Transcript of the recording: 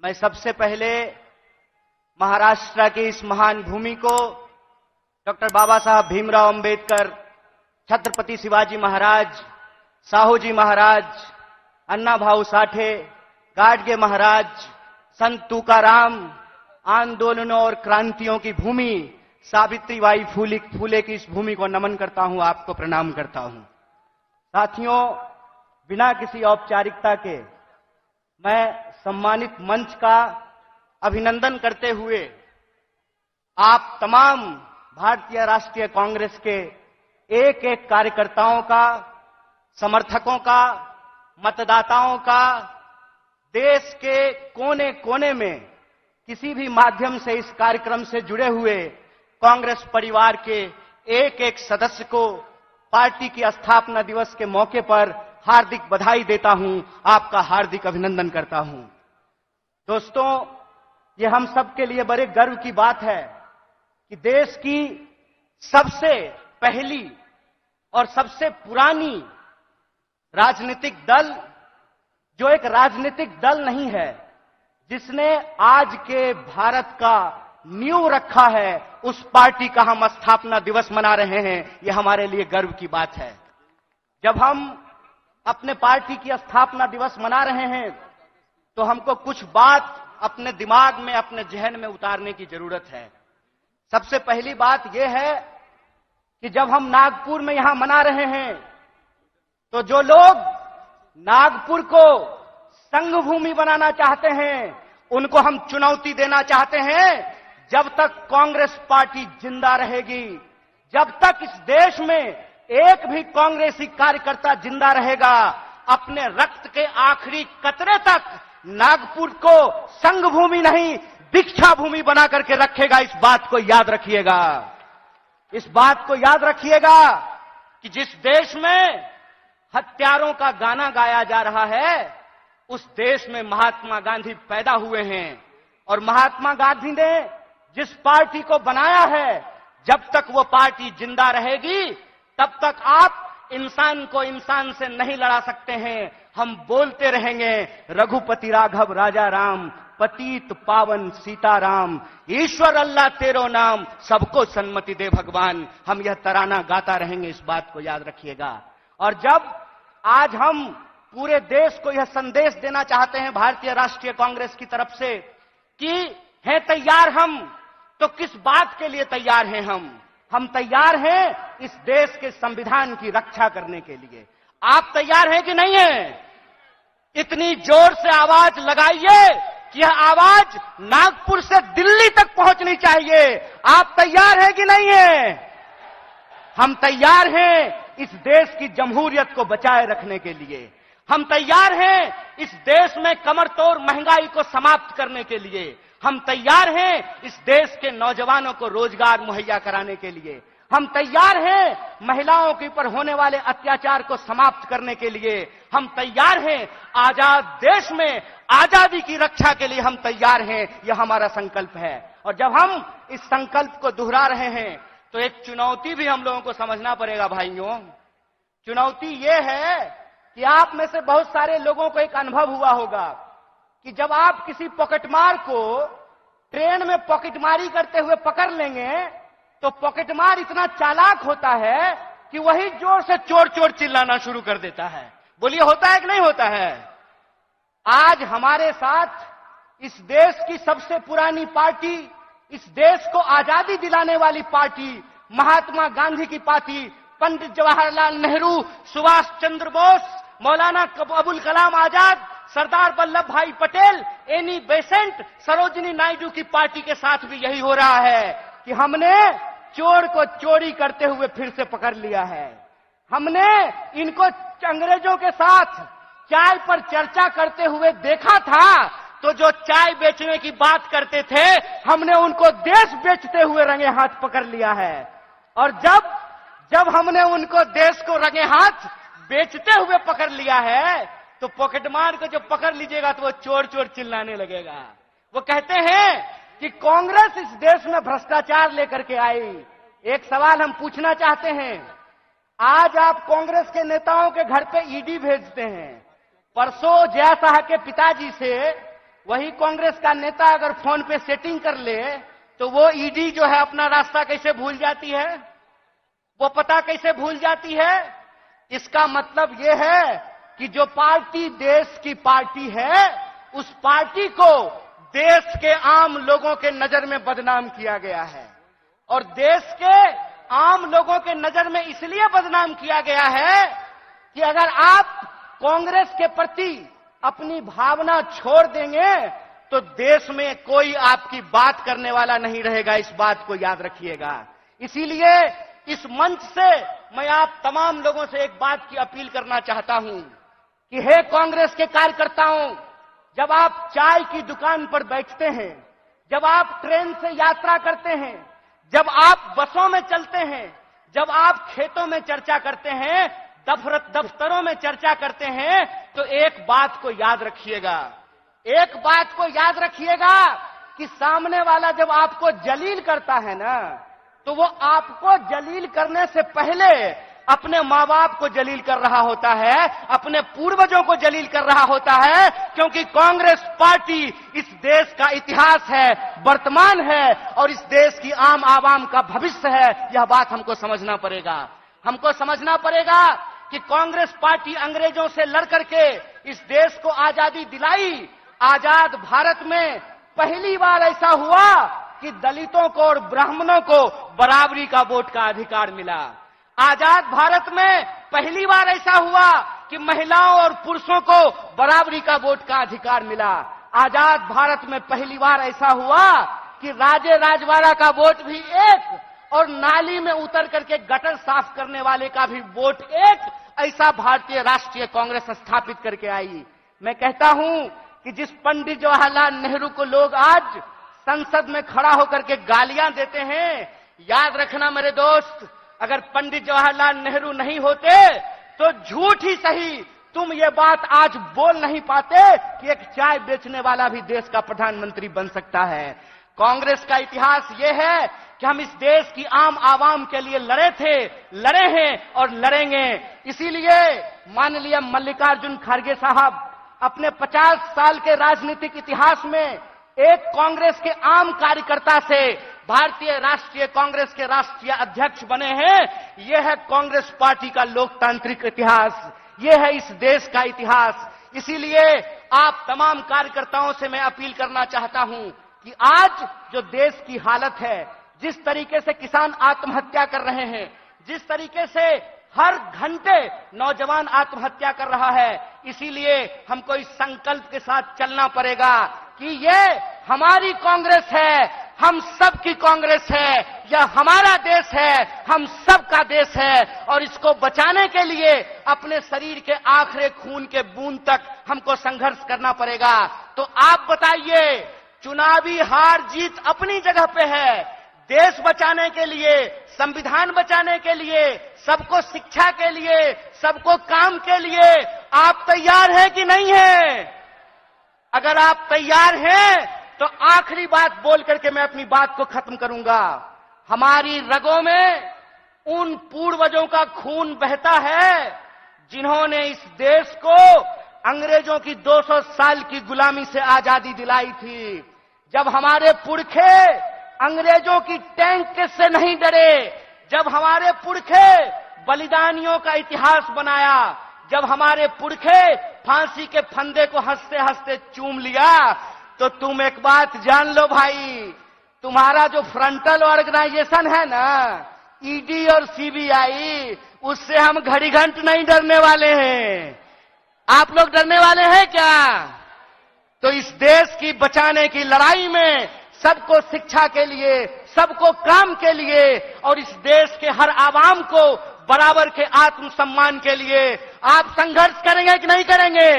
मैं सबसे पहले महाराष्ट्र की इस महान भूमि को डॉक्टर बाबा साहब भीमराव अंबेडकर, छत्रपति शिवाजी महाराज, साहूजी महाराज, अन्ना भाऊ साठे, गाडगे महाराज, संत तुकाराम, आंदोलनों और क्रांतियों की भूमि सावित्रीबाई फूले की इस भूमि को नमन करता हूं, आपको प्रणाम करता हूं। साथियों, बिना किसी औपचारिकता के मैं सम्मानित मंच का अभिनंदन करते हुए आप तमाम भारतीय राष्ट्रीय कांग्रेस के एक एक कार्यकर्ताओं का, समर्थकों का, मतदाताओं का, देश के कोने कोने में किसी भी माध्यम से इस कार्यक्रम से जुड़े हुए कांग्रेस परिवार के एक एक सदस्य को पार्टी की स्थापना दिवस के मौके पर हार्दिक बधाई देता हूं, आपका हार्दिक अभिनंदन करता हूं। दोस्तों, ये हम सबके लिए बड़े गर्व की बात है कि देश की सबसे पहली और सबसे पुरानी राजनीतिक दल, जो एक राजनीतिक दल नहीं है, जिसने आज के भारत का नींव रखा है, उस पार्टी का हम स्थापना दिवस मना रहे हैं। ये हमारे लिए गर्व की बात है। जब हम अपने पार्टी की स्थापना दिवस मना रहे हैं तो हमको कुछ बात अपने दिमाग में, अपने जहन में उतारने की जरूरत है। सबसे पहली बात यह है कि जब हम नागपुर में यहां मना रहे हैं तो जो लोग नागपुर को संघ भूमि बनाना चाहते हैं, उनको हम चुनौती देना चाहते हैं, जब तक कांग्रेस पार्टी जिंदा रहेगी, जब तक इस देश में एक भी कांग्रेसी कार्यकर्ता जिंदा रहेगा, अपने रक्त के आखिरी कतरे तक नागपुर को संघ भूमि नहीं, दीक्षा भूमि बना करके रखेगा। इस बात को याद रखिएगा। इस बात को याद रखिएगा कि जिस देश में हत्यारों का गाना गाया जा रहा है, उस देश में महात्मा गांधी पैदा हुए हैं। और महात्मा गांधी ने जिस पार्टी को बनाया है, जब तक वो पार्टी जिंदा रहेगी, तब तक आप इंसान को इंसान से नहीं लड़ा सकते हैं। हम बोलते रहेंगे, रघुपति राघव राजा राम, पतित पावन सीताराम, ईश्वर अल्लाह तेरो नाम, सबको सन्मति दे भगवान। हम यह तराना गाता रहेंगे, इस बात को याद रखिएगा। और जब आज हम पूरे देश को यह संदेश देना चाहते हैं भारतीय राष्ट्रीय कांग्रेस की तरफ से कि हैं तैयार हम, तो किस बात के लिए तैयार हैं हम तैयार हैं इस देश के संविधान की रक्षा करने के लिए। आप तैयार हैं कि नहीं हैं? इतनी जोर से आवाज लगाइए कि यह आवाज नागपुर से दिल्ली तक पहुंचनी चाहिए। आप तैयार हैं कि नहीं हैं? हम तैयार हैं इस देश की जमहूरियत को बचाए रखने के लिए। हम तैयार हैं इस देश में कमरतोड़ महंगाई को समाप्त करने के लिए। हम तैयार हैं इस देश के नौजवानों को रोजगार मुहैया कराने के लिए। हम तैयार हैं महिलाओं के ऊपर होने वाले अत्याचार को समाप्त करने के लिए। हम तैयार हैं आजाद देश में आजादी की रक्षा के लिए। हम तैयार हैं, यह हमारा संकल्प है। और जब हम इस संकल्प को दोहरा रहे हैं तो एक चुनौती भी हम लोगों को समझना पड़ेगा भाइयों। चुनौती यह है कि आप में से बहुत सारे लोगों को एक अनुभव हुआ होगा कि जब आप किसी पॉकेटमार को ट्रेन में पॉकेटमारी करते हुए पकड़ लेंगे तो पॉकेटमार इतना चालाक होता है कि वही जोर से चोर चोर चिल्लाना शुरू कर देता है। बोलिए, होता है कि नहीं होता है? आज हमारे साथ इस देश की सबसे पुरानी पार्टी, इस देश को आजादी दिलाने वाली पार्टी, महात्मा गांधी की पार्टी, पंडित जवाहरलाल नेहरू, सुभाष चंद्र बोस, मौलाना अबुल कलाम आजाद, सरदार वल्लभ भाई पटेल, एनी बेसेंट, सरोजिनी नायडू की पार्टी के साथ भी यही हो रहा है कि हमने चोर को चोरी करते हुए फिर से पकड़ लिया है। हमने इनको अंग्रेजों के साथ चाय पर चर्चा करते हुए देखा था, तो जो चाय बेचने की बात करते थे, हमने उनको देश बेचते हुए रंगे हाथ पकड़ लिया है। और जब हमने उनको देश को रंगे हाथ बेचते हुए पकड़ लिया है, तो पॉकेटमार को जब पकड़ लीजिएगा तो वो चोर चोर चिल्लाने लगेगा। वो कहते हैं कि कांग्रेस इस देश में भ्रष्टाचार लेकर के आई। एक सवाल हम पूछना चाहते हैं, आज आप कांग्रेस के नेताओं के घर पे ईडी भेजते हैं। परसों जया शाह के पिताजी से वही कांग्रेस का नेता अगर फोन पे सेटिंग कर ले तो वो ईडी जो है अपना रास्ता कैसे भूल जाती है, वो पता कैसे भूल जाती है। इसका मतलब ये है कि जो पार्टी देश की पार्टी है, उस पार्टी को देश के आम लोगों के नजर में बदनाम किया गया है। और देश के आम लोगों के नजर में इसलिए बदनाम किया गया है कि अगर आप कांग्रेस के प्रति अपनी भावना छोड़ देंगे तो देश में कोई आपकी बात करने वाला नहीं रहेगा। इस बात को याद रखिएगा। इसीलिए इस मंच से मैं आप तमाम लोगों से एक बात की अपील करना चाहता हूं कि हे कांग्रेस के कार्यकर्ताओं, जब आप चाय की दुकान पर बैठते हैं, जब आप ट्रेन से यात्रा करते हैं, जब आप बसों में चलते हैं, जब आप खेतों में चर्चा करते हैं, दफ्तरों में चर्चा करते हैं, तो एक बात को याद रखिएगा, एक बात को याद रखिएगा कि सामने वाला जब आपको जलील करता है ना, तो वो आपको जलील करने से पहले अपने मां बाप को जलील कर रहा होता है, अपने पूर्वजों को जलील कर रहा होता है। क्योंकि कांग्रेस पार्टी इस देश का इतिहास है, वर्तमान है और इस देश की आम आवाम का भविष्य है। यह बात हमको समझना पड़ेगा। हमको समझना पड़ेगा कि कांग्रेस पार्टी अंग्रेजों से लड़ करके इस देश को आजादी दिलाई। आजाद भारत में पहली बार ऐसा हुआ कि दलितों को और ब्राह्मणों को बराबरी का वोट का अधिकार मिला। आजाद भारत में पहली बार ऐसा हुआ कि महिलाओं और पुरुषों को बराबरी का वोट का अधिकार मिला। आजाद भारत में पहली बार ऐसा हुआ कि राजे राजवाड़ा का वोट भी एक और नाली में उतर करके गटर साफ करने वाले का भी वोट एक, ऐसा भारतीय राष्ट्रीय कांग्रेस स्थापित करके आई। मैं कहता हूं कि जिस पंडित जवाहरलाल नेहरू को लोग आज संसद में खड़ा होकर के गालियां देते हैं, याद रखना मेरे दोस्त, अगर पंडित जवाहरलाल नेहरू नहीं होते तो झूठ ही सही तुम ये बात आज बोल नहीं पाते कि एक चाय बेचने वाला भी देश का प्रधानमंत्री बन सकता है। कांग्रेस का इतिहास ये है कि हम इस देश की आम आवाम के लिए लड़े थे, लड़े हैं और लड़ेंगे। इसीलिए माननीय मल्लिकार्जुन खड़गे साहब अपने 50 साल के राजनीतिक इतिहास में एक कांग्रेस के आम कार्यकर्ता से भारतीय राष्ट्रीय कांग्रेस के राष्ट्रीय अध्यक्ष बने हैं। यह है कांग्रेस पार्टी का लोकतांत्रिक इतिहास, यह है इस देश का इतिहास। इसीलिए आप तमाम कार्यकर्ताओं से मैं अपील करना चाहता हूं कि आज जो देश की हालत है, जिस तरीके से किसान आत्महत्या कर रहे हैं, जिस तरीके से हर घंटे नौजवान आत्महत्या कर रहा है, इसीलिए हमको इस संकल्प के साथ चलना पड़ेगा कि ये हमारी कांग्रेस है, हम सब की कांग्रेस है, यह हमारा देश है, हम सब का देश है और इसको बचाने के लिए अपने शरीर के आखिरी खून के बूंद तक हमको संघर्ष करना पड़ेगा। तो आप बताइए, चुनावी हार जीत अपनी जगह पे है, देश बचाने के लिए, संविधान बचाने के लिए, सबको शिक्षा के लिए, सबको काम के लिए आप तैयार हैं कि नहीं हैं? अगर आप तैयार हैं तो आखिरी बात बोल करके मैं अपनी बात को खत्म करूंगा। हमारी रगों में उन पूर्वजों का खून बहता है जिन्होंने इस देश को अंग्रेजों की 200 साल की गुलामी से आजादी दिलाई थी। जब हमारे पुरखे अंग्रेजों की टैंक से नहीं डरे, जब हमारे पुरखे बलिदानियों का इतिहास बनाया, जब हमारे पुरखे फांसी के फंदे को हंसते हंसते चूम लिया, तो तुम एक बात जान लो भाई, तुम्हारा जो फ्रंटल ऑर्गेनाइजेशन है ना, ईडी और सीबीआई, उससे हम घड़ी घंट नहीं डरने वाले हैं। आप लोग डरने वाले हैं क्या? तो इस देश की बचाने की लड़ाई में सबको शिक्षा के लिए, सबको काम के लिए और इस देश के हर आवाम को बराबर के आत्मसम्मान के लिए आप संघर्ष करेंगे कि नहीं करेंगे?